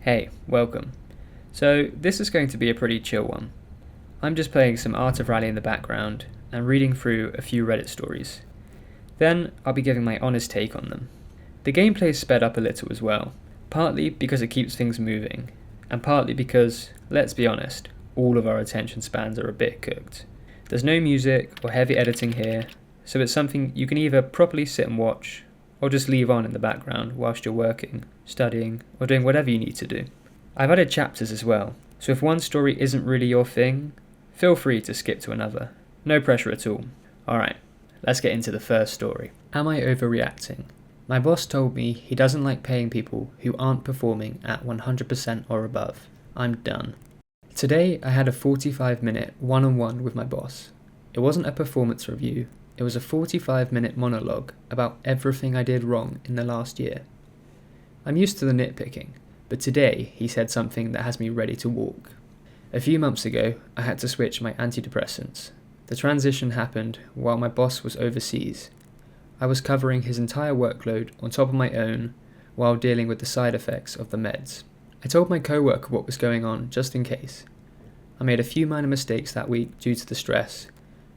Hey, welcome. So, this is going to be a pretty chill one. I'm just playing some Art of Rally in the background and reading through a few Reddit stories. Then, I'll be giving my honest take on them. The gameplay is sped up a little as well, partly because it keeps things moving, and partly because, let's be honest, all of our attention spans are a bit cooked. There's no music or heavy editing here, so it's something you can either properly sit and watch, or just leave on in the background whilst you're working, studying, or doing whatever you need to do. I've added chapters as well, so if one story isn't really your thing, feel free to skip to another. No pressure at all. Alright, let's get into the first story. Am I overreacting? My boss told me he doesn't like paying people who aren't performing at 100% or above. I'm done. Today I had a 45-minute one-on-one with my boss. It wasn't a performance review, it was a 45-minute monologue about everything I did wrong in the last year. I'm used to the nitpicking, but today he said something that has me ready to walk. A few months ago, I had to switch my antidepressants. The transition happened while my boss was overseas. I was covering his entire workload on top of my own while dealing with the side effects of the meds. I told my coworker what was going on just in case. I made a few minor mistakes that week due to the stress,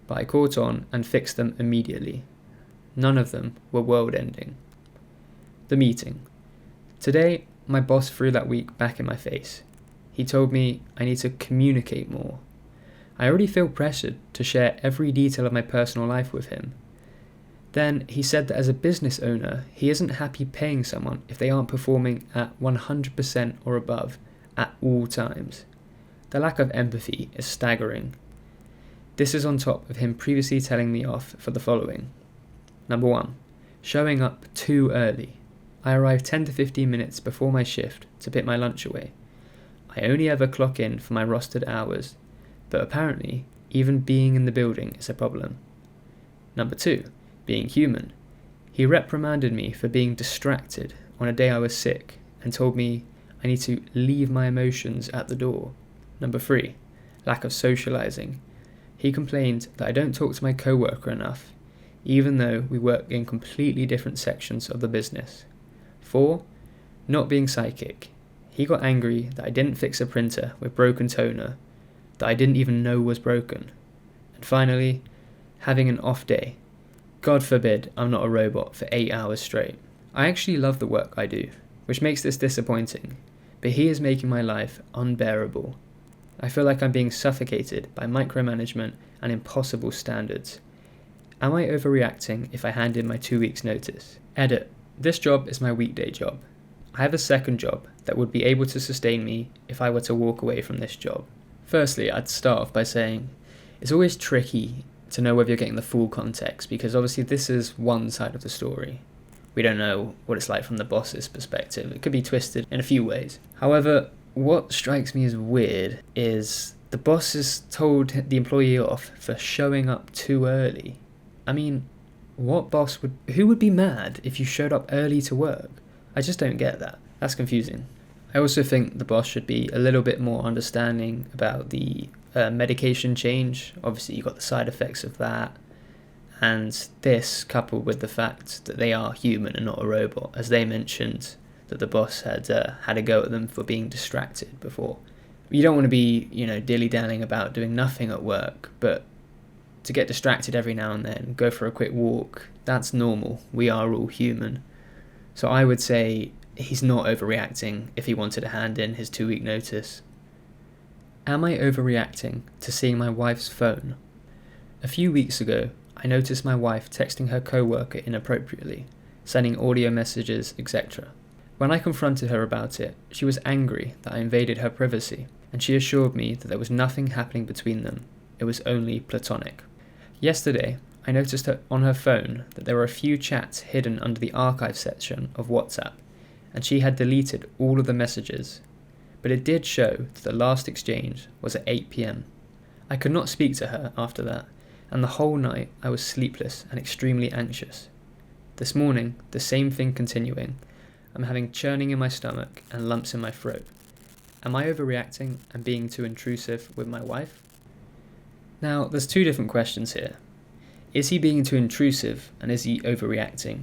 but I caught on and fixed them immediately. None of them were world-ending. The meeting. Today, my boss threw that week back in my face. He told me I need to communicate more. I already feel pressured to share every detail of my personal life with him. Then he said that as a business owner, he isn't happy paying someone if they aren't performing at 100% or above at all times. The lack of empathy is staggering. This is on top of him previously telling me off for the following. Number 1. Showing up too early. I arrive 10 to 15 minutes before my shift to pick my lunch away. I only ever clock in for my rostered hours, but apparently even being in the building is a problem. Number 2. Being human. He reprimanded me for being distracted on a day I was sick and told me I need to leave my emotions at the door. Number 3. Lack of socializing. He complained that I don't talk to my coworker enough, even though we work in completely different sections of the business. 4. Not being psychic. He got angry that I didn't fix a printer with broken toner that I didn't even know was broken. And finally, having an off day. God forbid I'm not a robot for 8 hours straight. I actually love the work I do, which makes this disappointing, but he is making my life unbearable. I feel like I'm being suffocated by micromanagement and impossible standards. Am I overreacting if I hand in my 2 weeks' notice? Edit. This job is my weekday job. I have a second job that would be able to sustain me if I were to walk away from this job. Firstly, I'd start off by saying it's always tricky to know whether you're getting the full context because obviously this is one side of the story. We don't know what it's like from the boss's perspective. It could be twisted in a few ways. However, what strikes me as weird is the boss has told the employee off for showing up too early. I mean, who would be mad if you showed up early to work? I just don't get that. That's confusing. I also think the boss should be a little bit more understanding about the medication change. Obviously, you've got the side effects of that. And this, coupled with the fact that they are human and not a robot, as they mentioned that the boss had had a go at them for being distracted before. You don't want to be, dilly-dallying about doing nothing at work, but to get distracted every now and then, go for a quick walk, that's normal. We are all human. So I would say he's not overreacting if he wanted to hand in his 2-week notice. Am I overreacting to seeing my wife's phone? A few weeks ago, I noticed my wife texting her coworker inappropriately, sending audio messages, etc. When I confronted her about it, she was angry that I invaded her privacy, and she assured me that there was nothing happening between them. It was only platonic. Yesterday, I noticed on her phone that there were a few chats hidden under the archive section of WhatsApp, and she had deleted all of the messages. But it did show that the last exchange was at 8 p.m. I could not speak to her after that, and the whole night I was sleepless and extremely anxious. This morning, the same thing continuing. I'm having churning in my stomach and lumps in my throat. Am I overreacting and being too intrusive with my wife? Now, there's 2 different questions here. Is he being too intrusive and is he overreacting?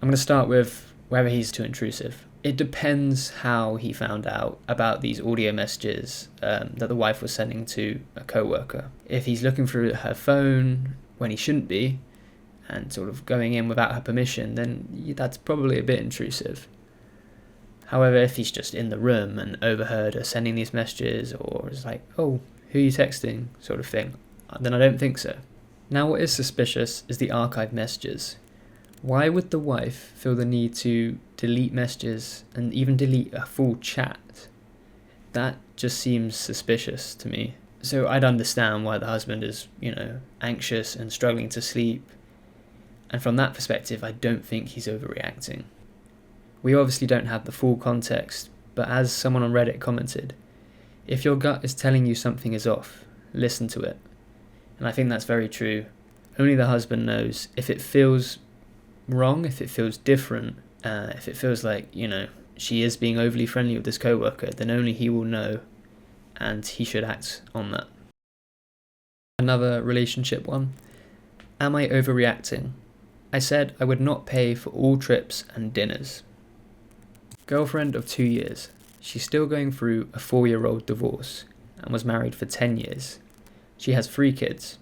I'm going to start with whether he's too intrusive. It depends how he found out about these audio messages that the wife was sending to a co-worker. If he's looking through her phone when he shouldn't be and sort of going in without her permission, then that's probably a bit intrusive. However, if he's just in the room and overheard her sending these messages, or is like, oh, who are you texting, sort of thing, then I don't think so. Now, what is suspicious is the archived messages. Why would the wife feel the need to delete messages and even delete a full chat? That just seems suspicious to me. So I'd understand why the husband is, anxious and struggling to sleep. And from that perspective, I don't think he's overreacting. We obviously don't have the full context, but as someone on Reddit commented, if your gut is telling you something is off, listen to it. And I think that's very true. Only the husband knows. If it feels wrong, if it feels different, if it feels like, she is being overly friendly with this co-worker, then only he will know, and he should act on that. Another relationship one. Am I overreacting? I said I would not pay for all trips and dinners. Girlfriend of 2 years. She's still going through a 4-year-old divorce and was married for 10 years. She has 3 kids.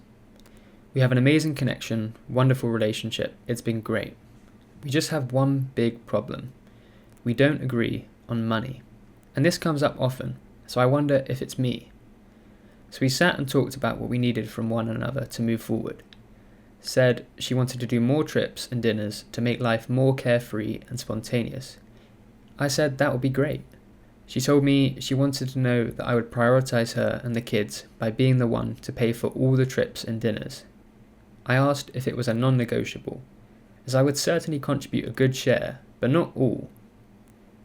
We have an amazing connection, wonderful relationship. It's been great. We just have one big problem. We don't agree on money. And this comes up often, so I wonder if it's me. So we sat and talked about what we needed from one another to move forward. Said she wanted to do more trips and dinners to make life more carefree and spontaneous. I said that would be great. She told me she wanted to know that I would prioritise her and the kids by being the one to pay for all the trips and dinners. I asked if it was a non-negotiable, as I would certainly contribute a good share, but not all.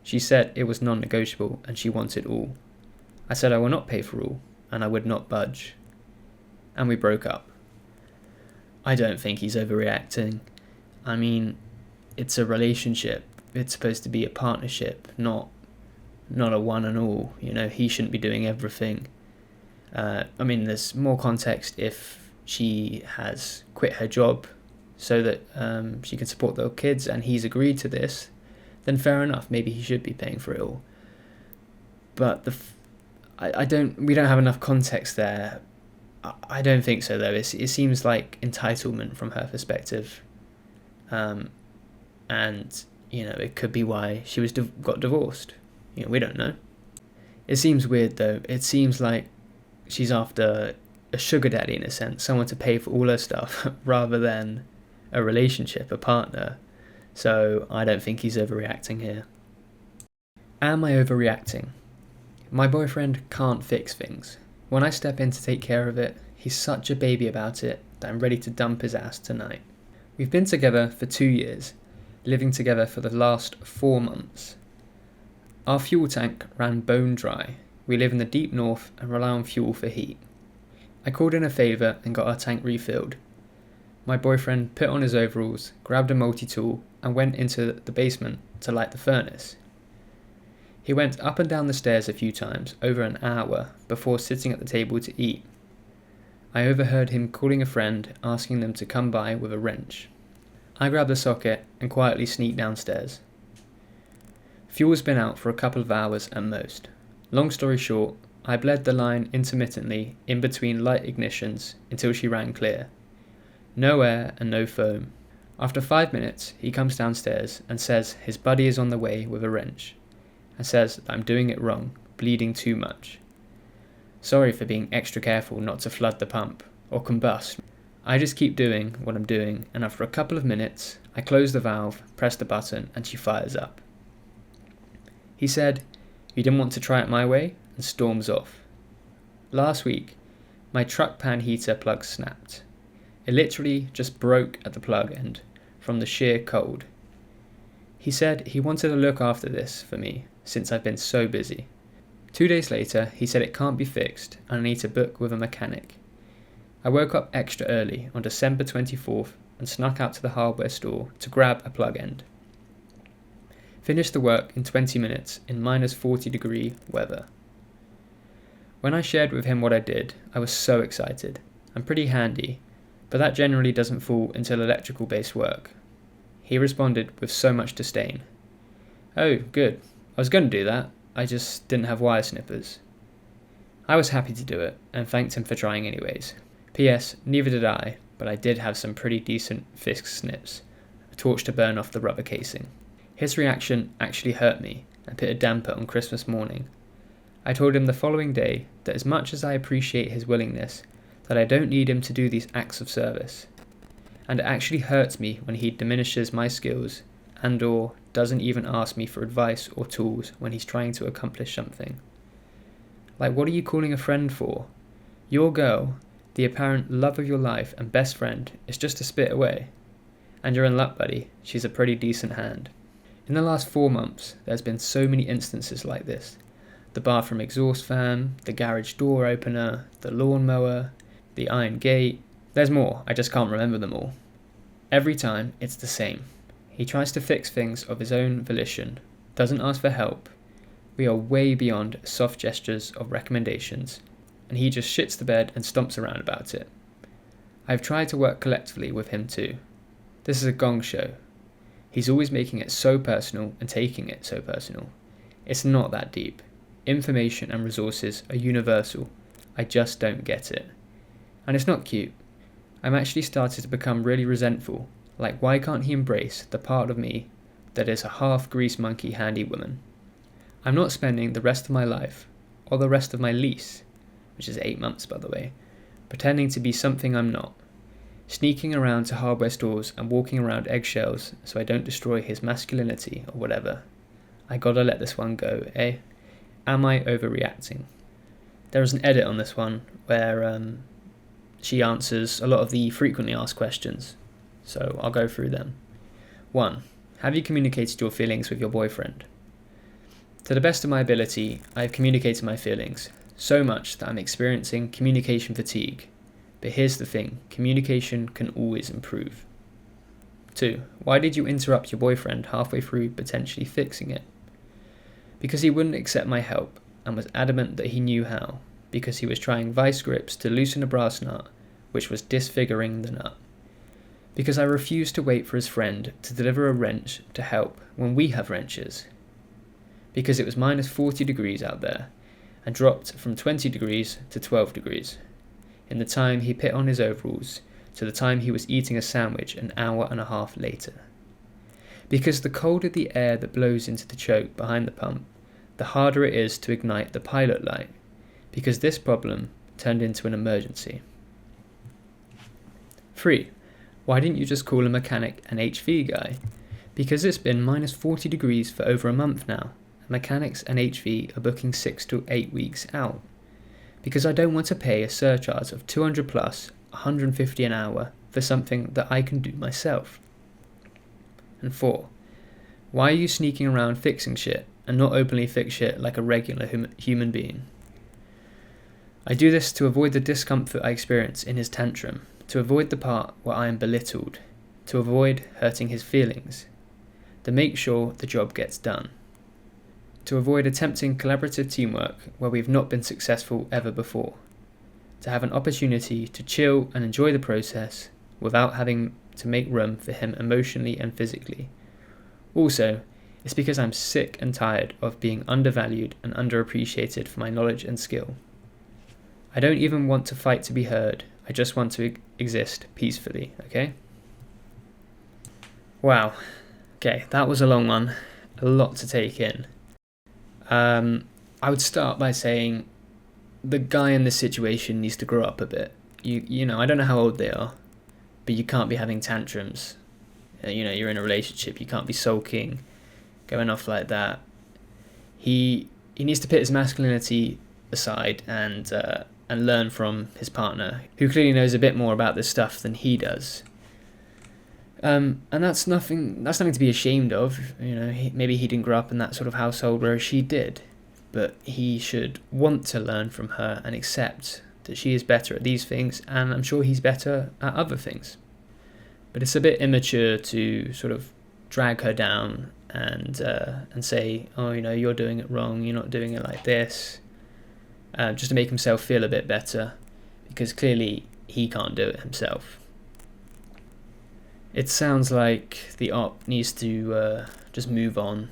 She said it was non-negotiable and she wanted all. I said I will not pay for all, and I would not budge. And we broke up. I don't think he's overreacting. I mean, it's a relationship. It's supposed to be a partnership, not a one and all. He shouldn't be doing everything. There's more context if she has quit her job so that she can support their kids and he's agreed to this, then fair enough, maybe he should be paying for it all. But we don't have enough context there. I don't think so, though. It seems like entitlement from her perspective. And it could be why she got divorced. We don't know. It seems weird, though. It seems like she's after a sugar daddy, in a sense, someone to pay for all her stuff, rather than a relationship, a partner. So I don't think he's overreacting here. Am I overreacting? My boyfriend can't fix things. When I step in to take care of it, he's such a baby about it that I'm ready to dump his ass tonight. We've been together for 2 years, living together for the last 4 months. Our fuel tank ran bone dry. We live in the deep north and rely on fuel for heat. I called in a favour and got our tank refilled. My boyfriend put on his overalls, grabbed a multi-tool and went into the basement to light the furnace. He went up and down the stairs a few times, over an hour, before sitting at the table to eat. I overheard him calling a friend, asking them to come by with a wrench. I grabbed the socket and quietly sneaked downstairs. Fuel's been out for a couple of hours at most. Long story short, I bled the line intermittently in between light ignitions until she ran clear. No air and no foam. After 5 minutes, he comes downstairs and says his buddy is on the way with a wrench, and says that I'm doing it wrong, bleeding too much. Sorry for being extra careful not to flood the pump, or combust. I just keep doing what I'm doing, and after a couple of minutes, I close the valve, press the button, and she fires up. He said he didn't want to try it my way, and storms off. Last week, my truck pan heater plug snapped. It literally just broke at the plug end, from the sheer cold. He said he wanted to look after this for me, since I've been so busy. 2 days later, he said it can't be fixed, and I need to book with a mechanic. I woke up extra early on December 24th and snuck out to the hardware store to grab a plug end. Finished the work in 20 minutes in minus 40-degree weather. When I shared with him what I did, I was so excited. I'm pretty handy, but that generally doesn't fall until electrical-based work. He responded with so much disdain. Oh, good. I was going to do that. I just didn't have wire snippers. I was happy to do it, and thanked him for trying anyways. P.S. Neither did I, but I did have some pretty decent fisk snips, a torch to burn off the rubber casing. His reaction actually hurt me, and put a damper on Christmas morning. I told him the following day that as much as I appreciate his willingness, that I don't need him to do these acts of service. And it actually hurts me when he diminishes my skills and/or doesn't even ask me for advice or tools when he's trying to accomplish something. Like, what are you calling a friend for? Your girl, the apparent love of your life and best friend, is just a spit away. And you're in luck, buddy. She's a pretty decent hand. In the last 4 months, there's been so many instances like this. The bathroom exhaust fan, the garage door opener, the lawnmower, the iron gate. There's more, I just can't remember them all. Every time, it's the same. He tries to fix things of his own volition, doesn't ask for help. We are way beyond soft gestures of recommendations, and he just shits the bed and stomps around about it. I've tried to work collectively with him too. This is a gong show. He's always making it so personal and taking it so personal. It's not that deep. Information and resources are universal. I just don't get it. And it's not cute. I'm actually started to become really resentful. Like, why can't he embrace the part of me that is a half grease monkey handy woman? I'm not spending the rest of my life, or the rest of my lease, which is 8 months by the way, pretending to be something I'm not. Sneaking around to hardware stores and walking around eggshells so I don't destroy his masculinity or whatever. I gotta let this one go, eh? Am I overreacting? There is an edit on this one where she answers a lot of the frequently asked questions, so I'll go through them. 1. Have you communicated your feelings with your boyfriend? To the best of my ability, I have communicated my feelings, so much that I'm experiencing communication fatigue. But here's the thing, communication can always improve. 2. Why did you interrupt your boyfriend halfway through potentially fixing it? Because he wouldn't accept my help and was adamant that he knew how, because he was trying vice grips to loosen a brass nut, which was disfiguring the nut. Because I refused to wait for his friend to deliver a wrench to help when we have wrenches. Because it was minus 40 degrees out there, and dropped from 20 degrees to 12 degrees. In the time he put on his overalls, to the time he was eating a sandwich an hour and a half later. Because the colder the air that blows into the choke behind the pump, the harder it is to ignite the pilot light, because this problem turned into an emergency. 3. Why didn't you just call a mechanic an HV guy? Because it's been minus 40 degrees for over a month now, and mechanics and HV are booking 6 to 8 weeks out. Because I don't want to pay a surcharge of 200 plus 150 an hour for something that I can do myself. And 4. Why are you sneaking around fixing shit and not openly fix shit like a regular human being? I do this to avoid the discomfort I experience in his tantrum, to avoid the part where I am belittled, to avoid hurting his feelings, to make sure the job gets done, to avoid attempting collaborative teamwork where we've not been successful ever before, to have an opportunity to chill and enjoy the process without having to make room for him emotionally and physically. Also, it's because I'm sick and tired of being undervalued and underappreciated for my knowledge and skill. I don't even want to fight to be heard, I just want to exist peacefully, okay? Wow. Okay, that was a long one. A lot to take in. I would start by saying the guy in this situation needs to grow up a bit. You know, I don't know how old they are, but you can't be having tantrums. You know, you're in a relationship, you can't be sulking, going off like that. He needs to put his masculinity aside and learn from his partner, who clearly knows a bit more about this stuff than he does. And that's nothing to be ashamed of. You know, maybe he didn't grow up in that sort of household, whereas she did. But he should want to learn from her and accept that she is better at these things, and I'm sure he's better at other things. But it's a bit immature to sort of drag her down and say, oh, you know, you're doing it wrong, you're not doing it like this, just to make himself feel a bit better, because clearly he can't do it himself. It sounds like the op needs to just move on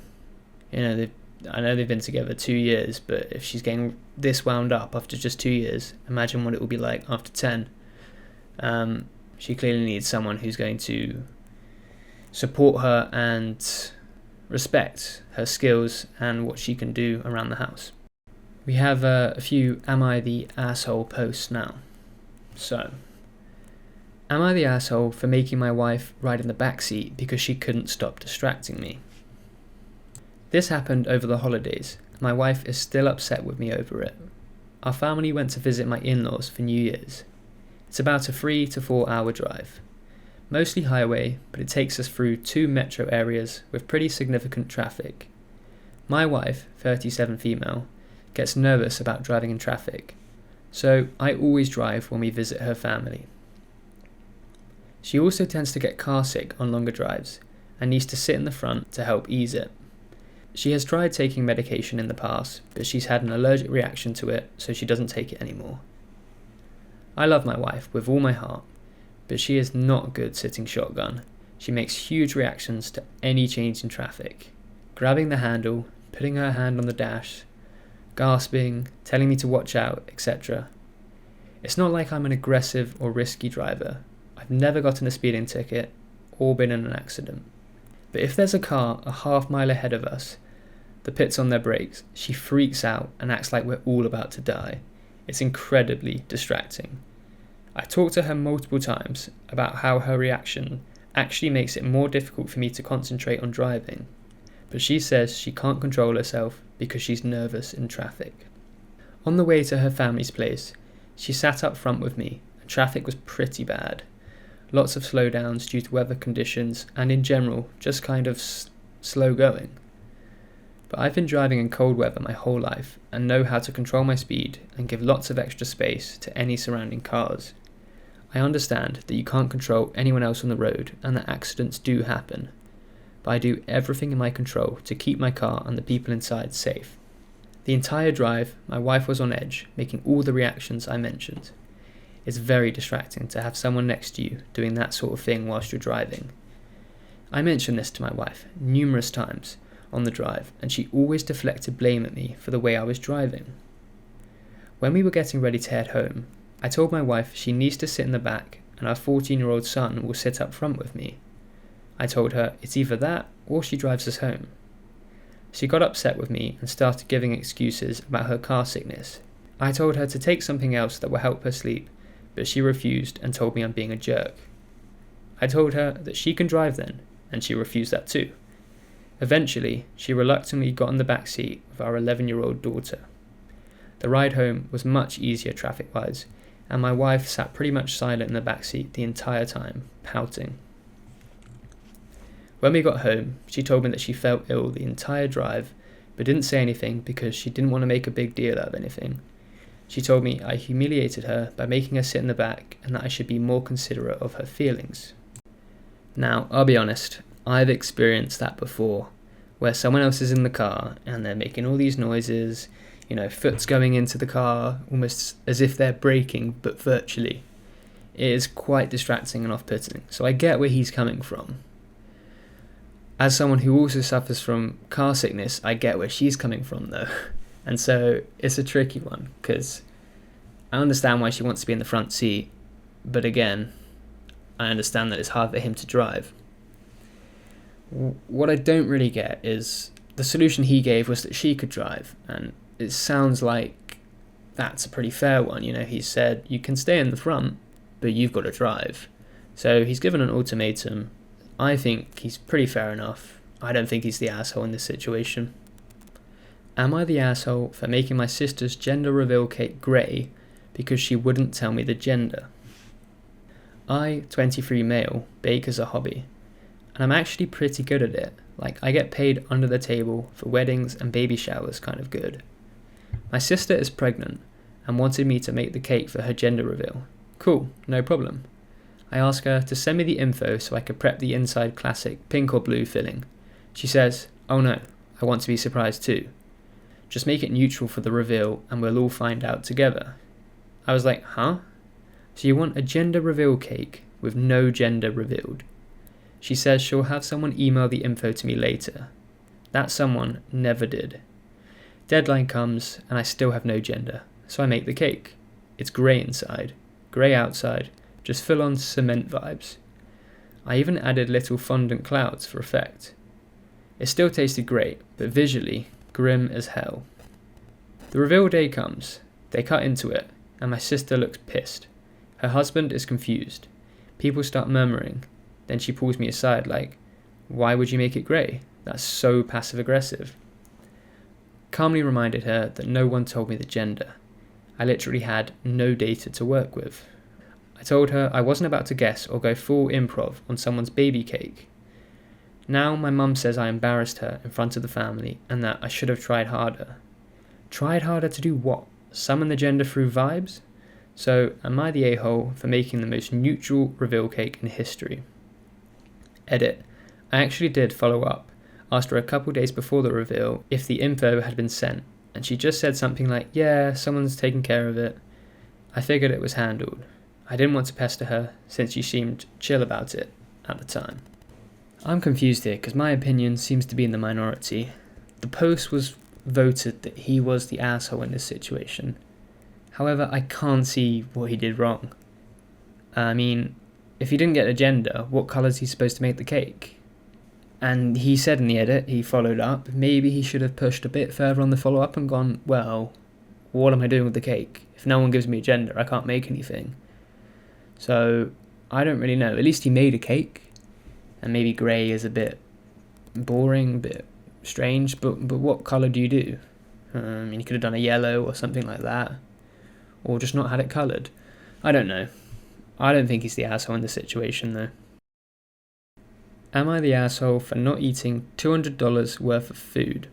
I know they've been together 2 years, but if she's getting this wound up after just 2 years, imagine what it will be like after 10. She clearly needs someone who's going to support her and respect her skills and what she can do around the house. We have a few Am I the Asshole posts now. So, am I the asshole for making my wife ride in the backseat because she couldn't stop distracting me? This happened over the holidays. My wife is still upset with me over it. Our family went to visit my in-laws for New Year's. It's about a 3 to 4 hour drive. Mostly highway, but it takes us through 2 metro areas with pretty significant traffic. My wife, 37 female, gets nervous about driving in traffic, so I always drive when we visit her family. She also tends to get car sick on longer drives and needs to sit in the front to help ease it. She has tried taking medication in the past, but she's had an allergic reaction to it, so she doesn't take it anymore. I love my wife with all my heart, but she is not good sitting shotgun. She makes huge reactions to any change in traffic, grabbing the handle, putting her hand on the dash, gasping, telling me to watch out, etc. It's not like I'm an aggressive or risky driver. I've never gotten a speeding ticket or been in an accident. But if there's a car a half mile ahead of us that pits on their brakes, she freaks out and acts like we're all about to die. It's incredibly distracting. I talked to her multiple times about how her reaction actually makes it more difficult for me to concentrate on driving, but she says she can't control herself because she's nervous in traffic. On the way to her family's place, she sat up front with me and traffic was pretty bad. Lots of slowdowns due to weather conditions and in general just kind of slow going. But I've been driving in cold weather my whole life and know how to control my speed and give lots of extra space to any surrounding cars. I understand that you can't control anyone else on the road and that accidents do happen, but I do everything in my control to keep my car and the people inside safe. The entire drive, my wife was on edge, making all the reactions I mentioned. It's very distracting to have someone next to you doing that sort of thing whilst you're driving. I mentioned this to my wife numerous times on the drive, and she always deflected blame at me for the way I was driving. When we were getting ready to head home, I told my wife she needs to sit in the back and our 14-year-old son will sit up front with me. I told her it's either that or she drives us home. She got upset with me and started giving excuses about her car sickness. I told her to take something else that will help her sleep, but she refused and told me I'm being a jerk. I told her that she can drive then, and she refused that too. Eventually, she reluctantly got in the back seat with our 11-year-old daughter. The ride home was much easier traffic-wise, and my wife sat pretty much silent in the back seat the entire time, pouting. When we got home, she told me that she felt ill the entire drive, but didn't say anything because she didn't want to make a big deal out of anything. She told me I humiliated her by making her sit in the back and that I should be more considerate of her feelings. Now, I'll be honest, I've experienced that before, where someone else is in the car and they're making all these noises, foot's going into the car, almost as if they're braking, but virtually. It is quite distracting and off-putting, so I get where he's coming from. As someone who also suffers from car sickness, I get where she's coming from though. And so it's a tricky one, because I understand why she wants to be in the front seat, but again, I understand that it's hard for him to drive. What I don't really get is the solution he gave was that she could drive, and it sounds like that's a pretty fair one. He said, you can stay in the front, but you've got to drive. So he's given an ultimatum. I think he's pretty fair enough. I don't think he's the asshole in this situation. Am I the asshole for making my sister's gender reveal cake grey because she wouldn't tell me the gender? I, 23 male, bake as a hobby, and I'm actually pretty good at it. I get paid under the table for weddings and baby showers kind of good. My sister is pregnant and wanted me to make the cake for her gender reveal. Cool, no problem. I ask her to send me the info so I could prep the inside classic pink or blue filling. She says, oh no, I want to be surprised too. Just make it neutral for the reveal and we'll all find out together. I was like, huh? So you want a gender reveal cake with no gender revealed? She says she'll have someone email the info to me later. That someone never did. Deadline comes and I still have no gender, so I make the cake. It's grey inside, grey outside, just full on cement vibes. I even added little fondant clouds for effect. It still tasted great, but visually, grim as hell. The reveal day comes, they cut into it, and my sister looks pissed. Her husband is confused. People start murmuring, then she pulls me aside like, "Why would you make it grey? That's so passive aggressive." Calmly reminded her that no one told me the gender. I literally had no data to work with. I told her I wasn't about to guess or go full improv on someone's baby cake. Now my mum says I embarrassed her in front of the family and that I should have tried harder. Tried harder to do what? Summon the gender through vibes? So am I the a-hole for making the most neutral reveal cake in history? Edit. I actually did follow up, asked her a couple days before the reveal if the info had been sent, and she just said something like, "Yeah, someone's taken care of it." I figured it was handled. I didn't want to pester her since she seemed chill about it at the time. I'm confused here because my opinion seems to be in the minority. The post was voted that he was the asshole in this situation. However, I can't see what he did wrong. I mean, if he didn't get a gender, what colour is he supposed to make the cake? And he said in the edit, he followed up, maybe he should have pushed a bit further on the follow-up and gone, well, what am I doing with the cake? If no one gives me a gender, I can't make anything. So, I don't really know. At least he made a cake. And maybe grey is a bit boring, a bit strange, but what colour do you do? I mean, you could have done a yellow or something like that. Or just not had it coloured. I don't know. I don't think he's the asshole in this situation, though. Am I the asshole for not eating $200 worth of food?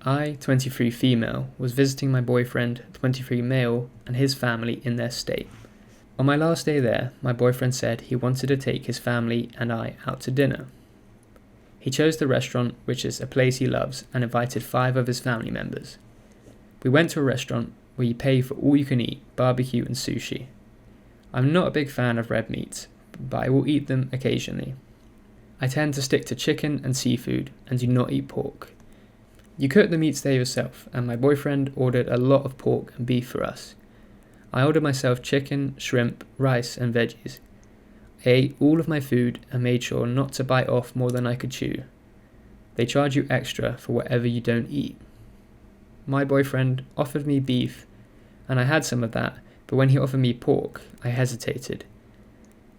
I, 23 female, was visiting my boyfriend, 23 male, and his family in their state. On my last day there, my boyfriend said he wanted to take his family and I out to dinner. He chose the restaurant, which is a place he loves, and invited 5 of his family members. We went to a restaurant where you pay for all you can eat, barbecue and sushi. I'm not a big fan of red meats, but I will eat them occasionally. I tend to stick to chicken and seafood and do not eat pork. You cook the meats there yourself, and my boyfriend ordered a lot of pork and beef for us. I ordered myself chicken, shrimp, rice and veggies. I ate all of my food and made sure not to bite off more than I could chew. They charge you extra for whatever you don't eat. My boyfriend offered me beef, and I had some of that, but when he offered me pork, I hesitated.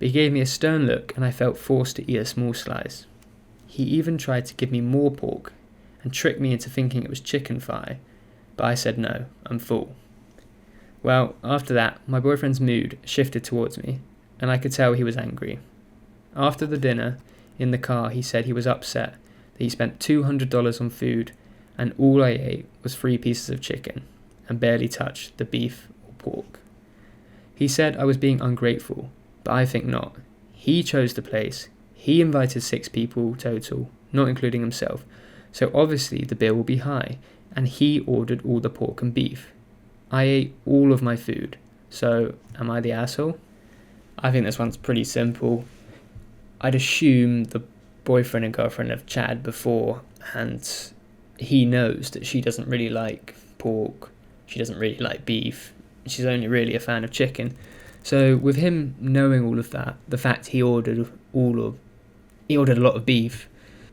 But he gave me a stern look and I felt forced to eat a small slice. He even tried to give me more pork and tricked me into thinking it was chicken thigh, but I said no, I'm full. Well, after that, my boyfriend's mood shifted towards me, and I could tell he was angry. After the dinner, in the car, he said he was upset that he spent $200 on food, and all I ate was 3 pieces of chicken, and barely touched the beef or pork. He said I was being ungrateful, but I think not. He chose the place, he invited 6 people total, not including himself, so obviously the bill will be high, and he ordered all the pork and beef. I ate all of my food, so am I the asshole? I think this one's pretty simple. I'd assume the boyfriend and girlfriend have chatted before, and he knows that she doesn't really like pork, she doesn't really like beef, she's only really a fan of chicken. So with him knowing all of that, the fact he ordered a lot of beef,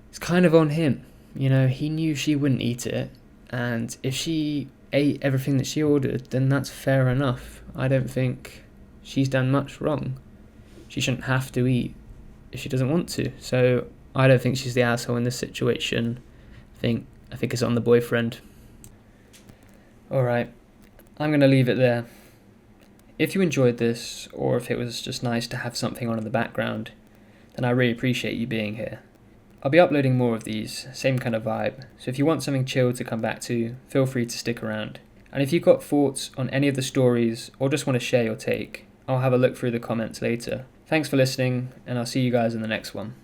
it's kind of on him. You know, he knew she wouldn't eat it, and if she ate everything that she ordered, then that's fair enough. I don't think she's done much wrong. She shouldn't have to eat if she doesn't want to. So I don't think she's the asshole in this situation. I think it's on the boyfriend. Alright, I'm going to leave it there. If you enjoyed this, or if it was just nice to have something on in the background, then I really appreciate you being here. I'll be uploading more of these, same kind of vibe, so if you want something chill to come back to, feel free to stick around. And if you've got thoughts on any of the stories, or just want to share your take, I'll have a look through the comments later. Thanks for listening, and I'll see you guys in the next one.